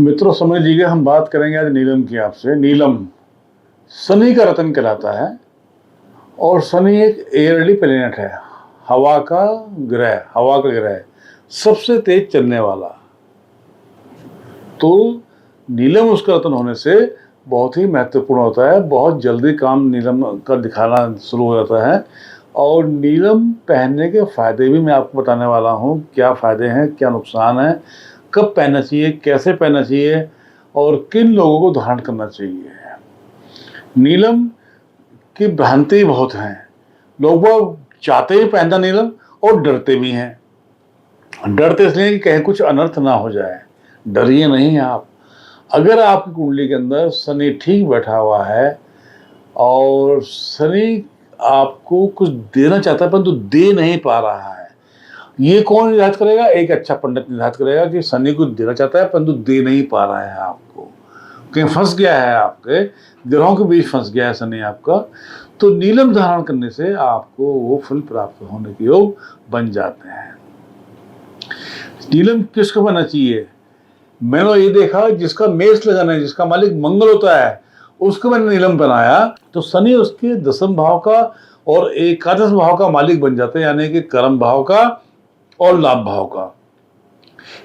मित्रों समझ लीजिए, हम बात करेंगे आज नीलम की आपसे। नीलम शनि का रत्न कहलाता है और शनि एक एयरली प्लेनेट है, हवा का ग्रह, सबसे तेज चलने वाला। तो नीलम उसका रत्न होने से बहुत ही महत्वपूर्ण होता है, बहुत जल्दी काम नीलम का दिखाना शुरू हो जाता है। और नीलम पहनने के फायदे भी मैं आपको बताने वाला हूँ, क्या फायदे हैं, क्या नुकसान है, कब पहनना चाहिए, कैसे पहनना चाहिए और किन लोगों को धारण करना चाहिए। नीलम की भ्रांति बहुत हैं, लोग वो चाहते ही पहनना नीलम और डरते भी हैं। डरते इसलिए कि कहीं कुछ अनर्थ ना हो जाए। डरिए नहीं आप। अगर आपकी कुंडली के अंदर शनि ठीक बैठा हुआ है और शनि आपको कुछ देना चाहता है परंतु दे नहीं पा रहा है, ये कौन निर्धारित करेगा? एक अच्छा पंडित निर्धारित करेगा कि शनि कुछ देना चाहता है परंतु दे नहीं पा रहा है आपको, कहीं फंस गया है, आपके ग्रहों के बीच फंस गया है शनि आपका। तो नीलम धारण करने से आपको वो फल प्राप्त होने के योग बन जाते हैं। नीलम किसको बनना चाहिए? मैंने ये देखा, जिसका मेष लगन है, जिसका मालिक मंगल होता है, उसको मैंने नीलम बनाया तो शनि उसके दसम भाव का और एकादश भाव का मालिक बन जाते हैं, यानी कि कर्म भाव का और लाभ भाव का।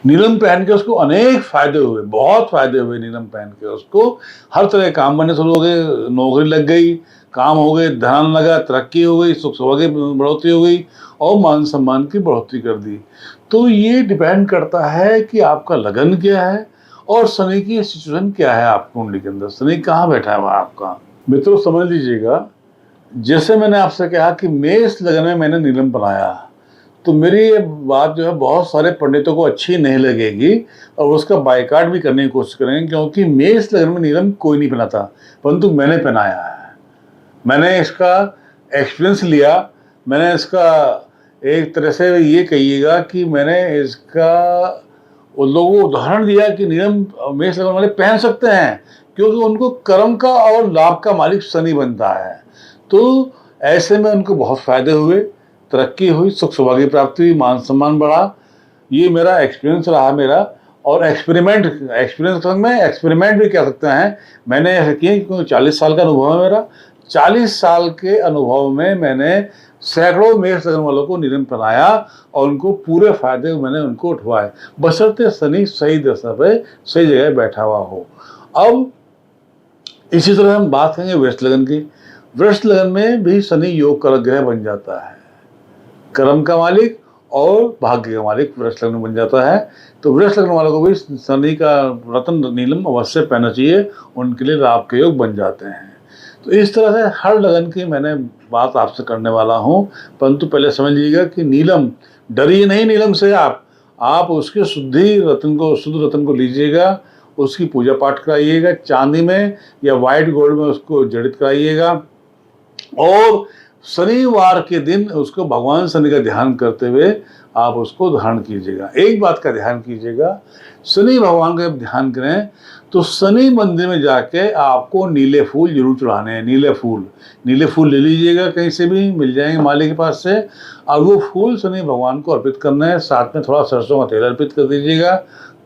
नीलम पहन के उसको अनेक फायदे हुए, बहुत फायदे हुए। नीलम पहन के उसको हर तरह के काम बनने शुरू हो गए, नौकरी लग गई, काम हो गए, धन लगा, तरक्की हो गई, सुख सुविधा की बढ़ोतरी हो गई और मान सम्मान की बढ़ोतरी कर दी। तो ये डिपेंड करता है कि आपका लगन क्या है और शनि की सिचुएशन क्या है आपकी कुंडली के अंदर, शनि कहाँ बैठा है आपका। मित्रों समझ लीजिएगा, जैसे मैंने आपसे कहा कि मेष लगन में मैंने नीलम बनाया, तो मेरी ये बात जो है बहुत सारे पंडितों को अच्छी नहीं लगेगी और उसका बायकॉट भी करने की कोशिश करेंगे, क्योंकि मेष लगन में नीलम कोई नहीं पहनाता परंतु मैंने पहनाया है। मैंने इसका एक्सपीरियंस लिया, मैंने इसका एक तरह से ये कहिएगा कि मैंने इसका उन लोगों को उदाहरण दिया कि नीलम मेष लगन वाले पहन सकते हैं, क्योंकि उनको कर्म का और लाभ का मालिक शनि बनता है। तो ऐसे में उनको बहुत फायदे हुए, तरक्की हुई, सुख सौभाग्य की प्राप्ति हुई, मान सम्मान बढ़ा। ये मेरा एक्सपीरियंस रहा मेरा। और एक्सपीरियंस में एक्सपेरिमेंट भी कह सकते हैं। मैंने ऐसा किया क्योंकि 40 साल का अनुभव है मेरा। 40 साल के अनुभव में मैंने सैकड़ों मेष लगन वालों को नीलम पहनाया और उनको पूरे फायदे मैंने उनको उठवाए, बशर्ते शनि सही दशा पे सही जगह बैठा हुआ हो। अब इसी तरह हम बात करेंगे वृष लगन की। वृष लगन में भी शनि योग का ग्रह बन जाता है, कर्म का मालिक और भाग्य का मालिक वृष लगन बन जाता है। तो वृष लगन वालों को भी शनि का रत्न नीलम अवश्य पहनना चाहिए, उनके लिए लाभ के योग बन जाते हैं। तो इस तरह से हर लगन की मैंने बात आपसे करने वाला हूँ, परंतु पहले समझ लीजिएगा कि नीलम, डरिए नहीं नीलम से। आप उसके शुद्ध रत्न को लीजिएगा, उसकी पूजा पाठ कराइएगा, चांदी में या वाइट गोल्ड में उसको जड़ित कराइएगा और शनिवार के दिन उसको भगवान शनि का ध्यान करते हुए आप उसको धारण कीजिएगा। एक बात का ध्यान कीजिएगा, शनि भगवान का जब ध्यान करें तो शनि मंदिर में जाके आपको नीले फूल जरूर चढ़ाने हैं। नीले फूल ले लीजिएगा, कहीं से भी मिल जाएंगे माली के पास से, और वो फूल शनि भगवान को अर्पित करना है। साथ में थोड़ा सरसों का तेल अर्पित कर दीजिएगा,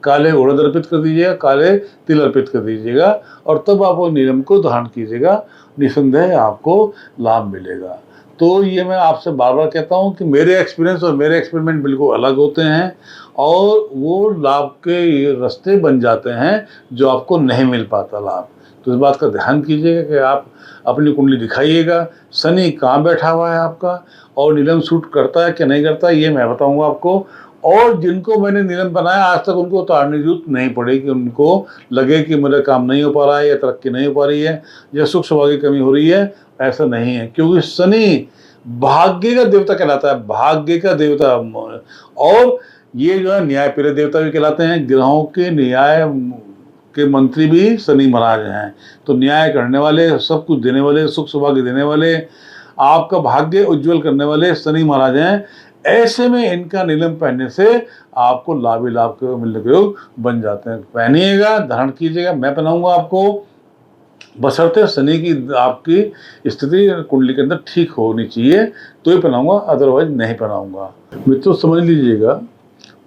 काले उड़द अर्पित कर दीजिएगा, काले तिल अर्पित कर दीजिएगा और तब आप वो नीलम को धारण कीजिएगा। निसंदेह आपको लाभ मिलेगा। तो ये मैं आपसे बार बार कहता हूँ कि मेरे एक्सपीरियंस और मेरे एक्सपेरिमेंट बिल्कुल अलग होते हैं और वो लाभ के रास्ते बन जाते हैं जो आपको नहीं मिल पाता लाभ। तो इस बात का ध्यान कीजिएगा कि आप अपनी कुंडली दिखाइएगा, शनि कहाँ बैठा हुआ है आपका और नीलम सूट करता है कि नहीं करता, ये मैं बताऊँगा आपको। और जिनको मैंने नीलम बनाया आज तक उनको उतारने की जरूरत नहीं पड़ी कि उनको लगे कि मेरा काम नहीं हो पा रहा है या तरक्की नहीं हो पा रही है या सुख सौभाग्य की कमी हो रही है। ऐसा नहीं है, क्योंकि शनि भाग्य का देवता कहलाता है, भाग्य का देवता। और ये जो है न्याय प्रिय देवता भी कहलाते हैं। ग्रहों के न्याय के मंत्री भी शनि महाराज हैं। तो न्याय करने वाले, सब कुछ देने वाले, सुख सौभाग्य देने वाले, आपका भाग्य उज्जवल करने वाले शनि महाराज हैं। ऐसे में इनका नीलम पहनने से आपको लाभ ही लाभ के मिलने के योग बन जाते हैं। पहनिएगा, धारण कीजिएगा, मैं पहनाऊंगा आपको, बशर्ते शनि की आपकी स्थिति कुंडली के अंदर ठीक होनी चाहिए तो ही पहनाऊंगा, अदरवाइज नहीं पहनाऊंगा। मित्रों समझ लीजिएगा,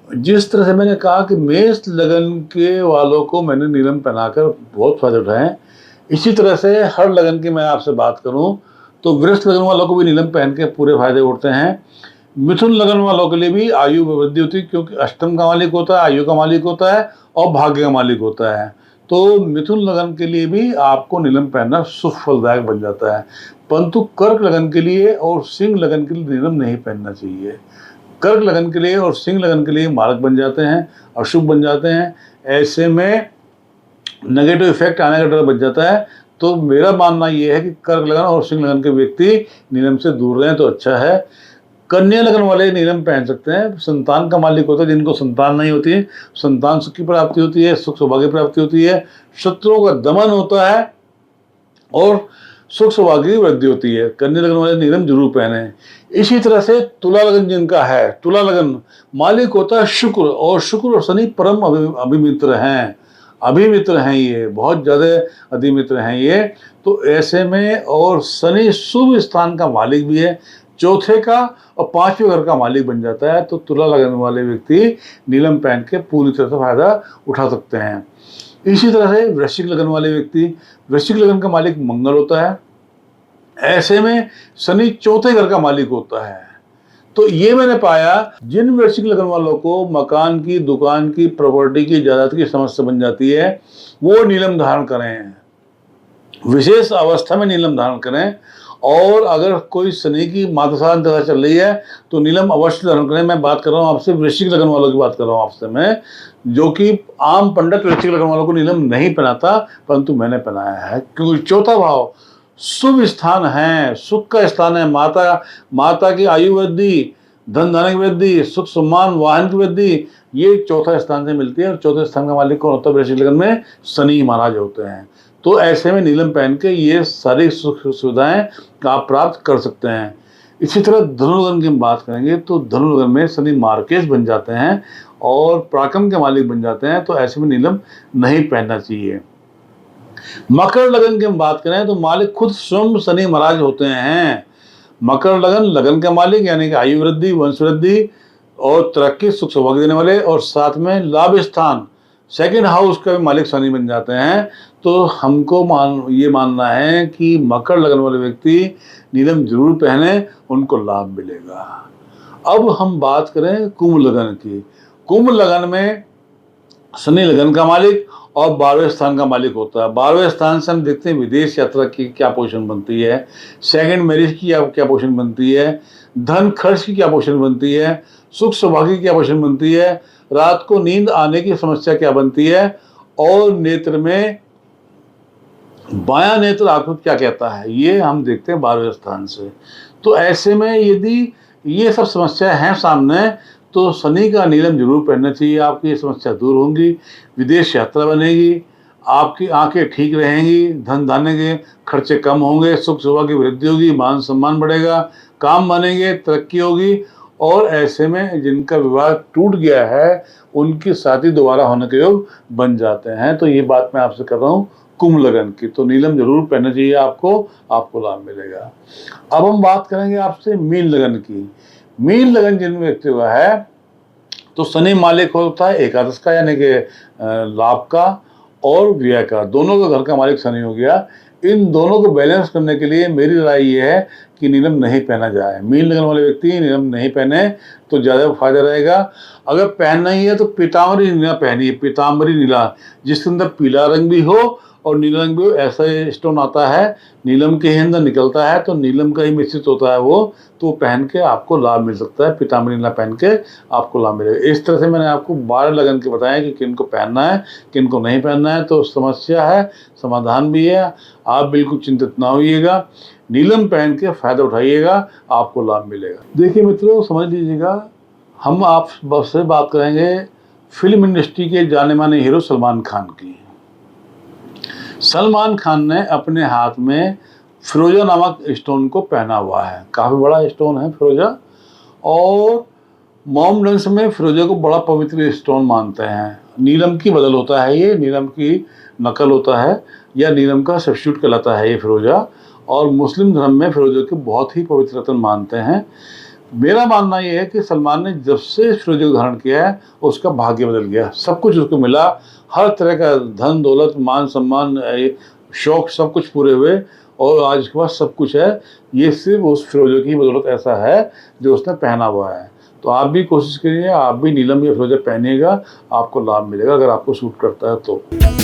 जिस तरह से मैंने कहा कि मेष लगन के वालों को मैंने नीलम पहनाकर बहुत फायदे उठाए हैं, इसी तरह से हर लगन की मैं आपसे बात करूं तो वृष लगन वालों को भी नीलम पहन के पूरे फायदे उठते हैं। मिथुन लगन वालों के लिए भी आयु में वृद्धि होती है, क्योंकि अष्टम का मालिक होता है, आयु का मालिक होता है और भाग्य का मालिक होता है। तो मिथुन लगन के लिए भी आपको नीलम पहनना शुभ फलदायक बन जाता है। परंतु कर्क लगन के लिए और सिंह लगन के लिए नीलम नहीं पहनना चाहिए। कर्क लगन के लिए और सिंह लगन के लिए मारक बन जाते हैं, अशुभ बन जाते हैं, ऐसे में नेगेटिव इफेक्ट आने का डर बच जाता है। तो मेरा मानना यह है कि कर्क लगन और सिंह लगन के व्यक्ति नीलम से दूर रहें तो अच्छा है। कन्या लगन वाले नीलम पहन सकते हैं। संतान का मालिक होता है, जिनको संतान नहीं होती, संतान सुख की प्राप्ति होती है, सुख सौभाग्य प्राप्ति होती है, शत्रुओं का दमन होता है और सुख सौभाग्य की वृद्धि होती है। कन्या लगन वाले नीलम जरूर पहने। इसी तरह से तुला लगन जिनका है, तुला लगन मालिक होता है शुक्र, और शुक्र और शनि परम अभिमित्र हैं। अभिमित्र हैं, ये बहुत ज़्यादा अधिमित्र हैं ये। तो ऐसे में और शनि शुभ स्थान का मालिक भी है, चौथे का और पांचवें घर का मालिक बन जाता है। तो तुला लगन वाले व्यक्ति नीलम पहन के पूरी तरह से फायदा उठा सकते हैं। इसी तरह से वृश्चिक लगन वाले व्यक्ति, वृश्चिक लगन का मालिक मंगल होता है, ऐसे में शनि चौथे घर का मालिक होता है। तो ये मैंने पाया जिन वृश्चिक लगन वालों को मकान की, दुकान की, प्रॉपर्टी की, जायदाद की समस्या बन जाती है, वो नीलम धारण करें, विशेष अवस्था में नीलम धारण करें। और अगर कोई शनि की मादशा चल रही है तो नीलम अवश्य धारण करें। मैं बात कर रहा हूँ आपसे वृश्चिक लगन वालों की बात कर रहा हूँ आपसे मैं, जो कि आम पंडित वृश्चिक लगन वालों को नीलम नहीं पहनाता, परंतु मैंने पहनाया है, क्योंकि चौथा भाव शुभ स्थान है, सुख का स्थान है। माता की आयु वृद्धि, धन धान्य की वृद्धि, सुख सम्मान, वाहन की वृद्धि, ये चौथा स्थान से मिलती है। और चौथे स्थान का मालिक कौन होता है वृश्चिक लगन में? शनि महाराज होते हैं। तो ऐसे में नीलम पहन के ये सारी सुख सुविधाएं आप प्राप्त कर सकते हैं। इसी तरह धनु लगन की हम बात करेंगे तो धनु लगन में शनि मार्केश बन जाते हैं और पराक्रम के मालिक बन जाते हैं। तो ऐसे में नीलम नहीं पहनना चाहिए। मकर लगन की हम बात करें तो मालिक खुद स्वयं शनि महाराज होते हैं। मकर लगन, लगन के मालिक यानी कि आयु वृद्धि, वंश वृद्धि और तरक्की, सुख सौभाग्य देने वाले, और साथ में लाभ स्थान, सेकंड हाउस का भी मालिक शनि बन जाते हैं। तो हमको ये मानना है कि मकर लगन वाले व्यक्ति नीलम जरूर पहने, उनको लाभ मिलेगा। अब हम बात करें कुंभ लगन की। कुंभ लगन में शनि लगन का मालिक और 12वें स्थान का मालिक होता है। 12वें स्थान से हम देखते हैं विदेश यात्रा की क्या पोजीशन बनती है, सेकंड मैरिज की क्या पोजीशन बनती है, धन खर्च की क्या पोजीशन बनती है, सुख सौभाग्य की क्या पोजीशन बनती है, रात को नींद आने की समस्या क्या बनती है, और नेत्र में बायां नेत्र आपको क्या कहता है, ये हम देखते हैं 12वें स्थान से। तो ऐसे में यदि ये सब समस्याएं हैं सामने तो शनि का नीलम जरूर पहनना चाहिए। आपकी ये समस्या दूर होंगी, विदेश यात्रा बनेगी, आपकी आंखें ठीक रहेंगी, धन धान्य के खर्चे कम होंगे, सुख सौभाग्य की वृद्धि होगी, मान सम्मान बढ़ेगा, काम बनेंगे, तरक्की होगी। और ऐसे में जिनका विवाह टूट गया है उनकी शादी दोबारा होने के योग बन जाते हैं। तो ये बात मैं आपसे कर रहा हूँ कुंभ लगन की। तो नीलम जरूर पहनना चाहिए आपको लाभ मिलेगा। अब हम बात करेंगे आपसे मीन लगन की। मीन लगन जिन व्यक्ति हुआ है तो शनि मालिक होता है एकादश का, यानी कि लाभ का और व्यय का, दोनों का घर का मालिक शनि हो गया। इन दोनों को बैलेंस करने के लिए मेरी राय ये है कि नीलम नहीं पहना जाए। मीन लगन वाले व्यक्ति नीलम नहीं पहने तो ज़्यादा फायदा रहेगा। अगर पहनना ही है तो पीताम्बरी नीला पहनिए, पीताम्बरी नीला, जिसके अंदर पीला रंग भी हो और नीला रंग भी हो। ऐसा स्टोन आता है नीलम के ही अंदर निकलता है, तो नीलम का ही मिश्रित होता है वो, तो पहन के आपको लाभ मिल सकता है। पीताम्बरी नीला पहन के आपको लाभ मिलेगा। इस तरह से मैंने आपको 12 लगन के बताया कि किनको पहनना है, किनको नहीं पहनना है। तो समस्या है, समाधान भी है, आप बिल्कुल चिंतित ना होइएगा, नीलम पहन के फायदा उठाइएगा, आपको लाभ मिलेगा। देखिए मित्रों, समझ लीजिएगा, हम आप से बात करेंगे फिल्म इंडस्ट्री के जाने माने हीरो सलमान खान की। सलमान खान ने अपने हाथ में फिरोजा नामक स्टोन को पहना हुआ है। काफ़ी बड़ा स्टोन है फिरोजा, और मोम रंग में फिरोजा को बड़ा पवित्र स्टोन मानते हैं। नीलम की बदल होता है ये, नीलम की नकल होता है या नीलम का सब्स्टिट्यूट कहलाता है ये फिरोजा। और मुस्लिम धर्म में फिरोजा को बहुत ही पवित्र रत्न मानते हैं। मेरा मानना ये है कि सलमान ने जब से फिरोजी को धारण किया है उसका भाग्य बदल गया, सब कुछ उसको मिला, हर तरह का धन दौलत मान सम्मान शौक सब कुछ पूरे हुए और आज उसके पास सब कुछ है। ये सिर्फ उस फिरोजे की बदौलत ऐसा है जो उसने पहना हुआ है। तो आप भी कोशिश करिए, आप भी नीलम या फिरोजा पहनिएगा, आपको लाभ मिलेगा अगर आपको सूट करता है तो।